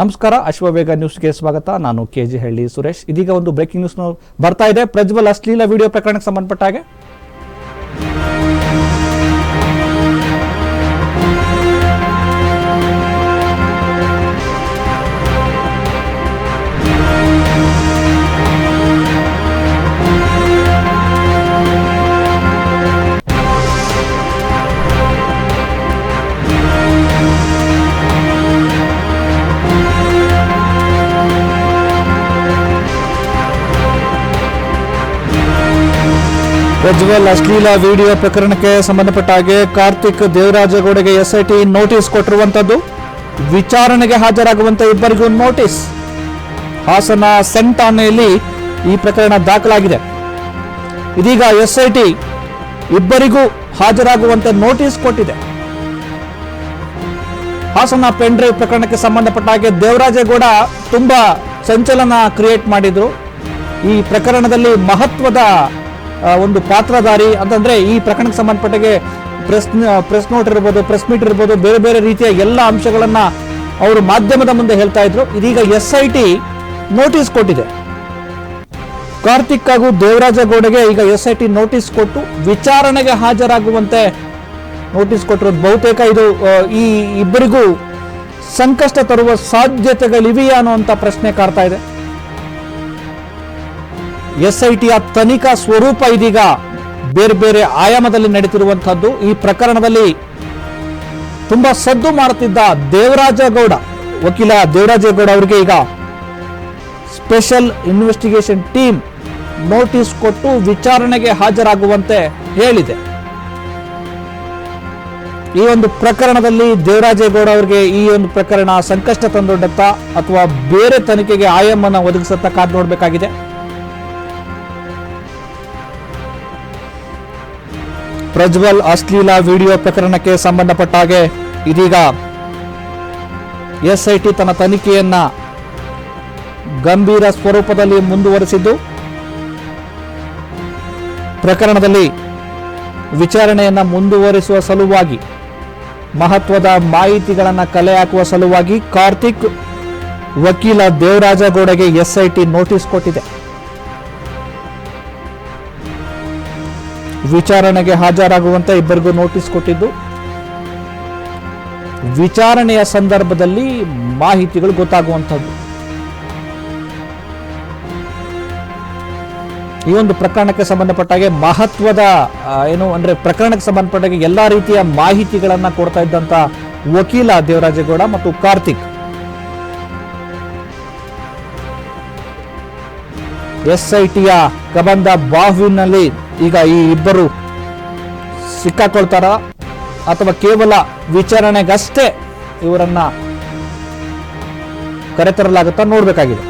ನಮಸ್ಕಾರ, ಅಶ್ವವೇಗ ನ್ಯೂಸ್ಗೆ ಸ್ವಾಗತ. ನಾನು ಕೆಜಿ ಹಳ್ಳಿ ಸುರೇಶ್. ಇದೀಗ ಒಂದು ಬ್ರೇಕಿಂಗ್ ನ್ಯೂಸ್ ಬರ್ತಾ ಇದೆ. ಪ್ರಜ್ವಲ್ ಅಶ್ಲೀಲ ವಿಡಿಯೋ ಪ್ರಕರಣಕ್ಕೆ ಸಂಬಂಧಪಟ್ಟ ಹಾಗೆ ಪ್ರಜ್ವಲ್ ಅಶ್ಲೀಲ ವಿಡಿಯೋ ಪ್ರಕರಣಕ್ಕೆ ಸಂಬಂಧಪಟ್ಟ ಹಾಗೆ ಕಾರ್ತಿಕ್ ದೇವರಾಜೇಗೌಡಗೆ ಎಸ್ಐಟಿ ನೋಟಿಸ್ ಕೊಟ್ಟಿರುವಂತದ್ದು. ವಿಚಾರಣೆಗೆ ಹಾಜರಾಗುವಂತೆ ಇಬ್ಬರಿಗೂ ನೋಟಿಸ್. ಹಾಸನ ಸೆಂಟ್ ಠಾಣೆಯಲ್ಲಿ ಈ ಪ್ರಕರಣ ದಾಖಲಾಗಿದೆ. ಇದೀಗ ಎಸ್ಐಟಿ ಇಬ್ಬರಿಗೂ ಹಾಜರಾಗುವಂತೆ ನೋಟಿಸ್ ಕೊಟ್ಟಿದೆ. ಹಾಸನ ಪೆನ್ ಡ್ರೈವ್ ಪ್ರಕರಣಕ್ಕೆ ಸಂಬಂಧಪಟ್ಟ ಹಾಗೆ ದೇವರಾಜೇಗೌಡ ತುಂಬಾ ಸಂಚಲನ ಕ್ರಿಯೇಟ್ ಮಾಡಿದ್ರು. ಈ ಪ್ರಕರಣದಲ್ಲಿ ಮಹತ್ವದ ಒಂದು ಪಾತ್ರಧಾರಿ ಅಂತಂದ್ರೆ ಈ ಪ್ರಕರಣಕ್ಕೆ ಸಂಬಂಧಪಟ್ಟಾಗೆ ಪ್ರೆಸ್ ನೋಟ್ ಇರ್ಬೋದು, ಪ್ರೆಸ್ ಮೀಟ್ ಇರ್ಬೋದು, ಬೇರೆ ಬೇರೆ ರೀತಿಯ ಎಲ್ಲ ಅಂಶಗಳನ್ನ ಅವರು ಮಾಧ್ಯಮದ ಮುಂದೆ ಹೇಳ್ತಾ ಇದ್ರು. ಇದೀಗ ಎಸ್ಐಟಿ ನೋಟಿಸ್ ಕೊಟ್ಟಿದೆ. ಕಾರ್ತಿಕ್ ಹಾಗೂ ದೇವರಾಜೇಗೌಡಗೆ ಈಗ ಎಸ್ಐಟಿ ನೋಟಿಸ್ ಕೊಟ್ಟು ವಿಚಾರಣೆಗೆ ಹಾಜರಾಗುವಂತೆ ನೋಟಿಸ್ ಕೊಟ್ಟಿರೋದು. ಬಹುತೇಕ ಇದು ಈ ಇಬ್ಬರಿಗೂ ಸಂಕಷ್ಟ ತರುವ ಸಾಧ್ಯತೆಗಳಿವೆಯಾ ಅನ್ನುವಂತ ಪ್ರಶ್ನೆ ಕಾಡ್ತಾ ಇದೆ. ಎಸ್ಐಟಿಯ ತನಿಖಾ ಸ್ವರೂಪ ಇದೀಗ ಬೇರೆ ಬೇರೆ ಆಯಾಮದಲ್ಲಿ ನಡೀತಿರುವಂತಹದ್ದು. ಈ ಪ್ರಕರಣದಲ್ಲಿ ತುಂಬಾ ಸದ್ದು ಮಾಡುತ್ತಿದ್ದ ದೇವರಾಜೇಗೌಡ, ವಕೀಲ ದೇವರಾಜೇಗೌಡ ಅವರಿಗೆ ಈಗ ಸ್ಪೆಷಲ್ ಇನ್ವೆಸ್ಟಿಗೇಷನ್ ಟೀಮ್ ನೋಟಿಸ್ ಕೊಟ್ಟು ವಿಚಾರಣೆಗೆ ಹಾಜರಾಗುವಂತೆ ಹೇಳಿದೆ. ಈ ಒಂದು ಪ್ರಕರಣದಲ್ಲಿ ದೇವರಾಜೇಗೌಡ ಅವರಿಗೆ ಈ ಒಂದು ಪ್ರಕರಣ ಸಂಕಷ್ಟ ತಂದೊಡ್ಡತ್ತಾ ಅಥವಾ ಬೇರೆ ತನಿಖೆಗೆ ಆಯಾಮನ ಒದಗಿಸತ್ತಾ ಕಾದು ನೋಡಬೇಕಾಗಿದೆ. ಪ್ರಜ್ವಲ್ ಅಶ್ಲೀಲ ವಿಡಿಯೋ ಪ್ರಕರಣಕ್ಕೆ ಸಂಬಂಧಪಟ್ಟ ಹಾಗೆ ಇದೀಗ ಎಸ್ಐಟಿ ತನ್ನ ತನಿಖೆಯನ್ನ ಗಂಭೀರ ಸ್ವರೂಪದಲ್ಲಿ ಮುಂದುವರೆಸಿದ್ದು, ಪ್ರಕರಣದಲ್ಲಿ ವಿಚಾರಣೆಯನ್ನ ಮುಂದುವರಿಸುವ ಸಲುವಾಗಿ ಮಹತ್ವದ ಮಾಹಿತಿಗಳನ್ನು ಕಲೆ ಹಾಕುವ ಸಲುವಾಗಿ ಕಾರ್ತಿಕ್ ವಕೀಲ ದೇವರಾಜೇಗೌಡಗೆ ಎಸ್ಐಟಿ ನೋಟಿಸ್ ಕೊಟ್ಟಿದೆ. ವಿಚಾರಣೆಗೆ ಹಾಜರಾಗುವಂತೆ ಇಬ್ಬರಿಗೂ ನೋಟಿಸ್ ಕೊಟ್ಟಿದ್ದು, ವಿಚಾರಣೆಯ ಸಂದರ್ಭದಲ್ಲಿ ಮಾಹಿತಿಗಳು ಗೊತ್ತಾಗುವಂಥದ್ದು. ಈ ಒಂದು ಪ್ರಕರಣಕ್ಕೆ ಸಂಬಂಧಪಟ್ಟಾಗೆ ಮಹತ್ವದ ಪ್ರಕರಣಕ್ಕೆ ಸಂಬಂಧಪಟ್ಟಾಗೆ ಎಲ್ಲಾ ರೀತಿಯ ಮಾಹಿತಿಗಳನ್ನ ಕೊಡ್ತಾ ಇದ್ದಂತ ವಕೀಲ ದೇವರಾಜೇಗೌಡ ಮತ್ತು ಕಾರ್ತಿಕ್ ಎಸ್ಐಟಿಯ ಕಬಂದ ಬಾಹುವಿನಲ್ಲಿ ಈಗ ಈ ಇಬ್ಬರು ಸಿಕ್ಕಾಕೊಳ್ತಾರ ಅಥವಾ ಕೇವಲ ವಿಚಾರಣೆಗಷ್ಟೇ ಇವರನ್ನ ಕರೆತರಲಾಗುತ್ತಾ ನೋಡಬೇಕಾಗಿದೆ.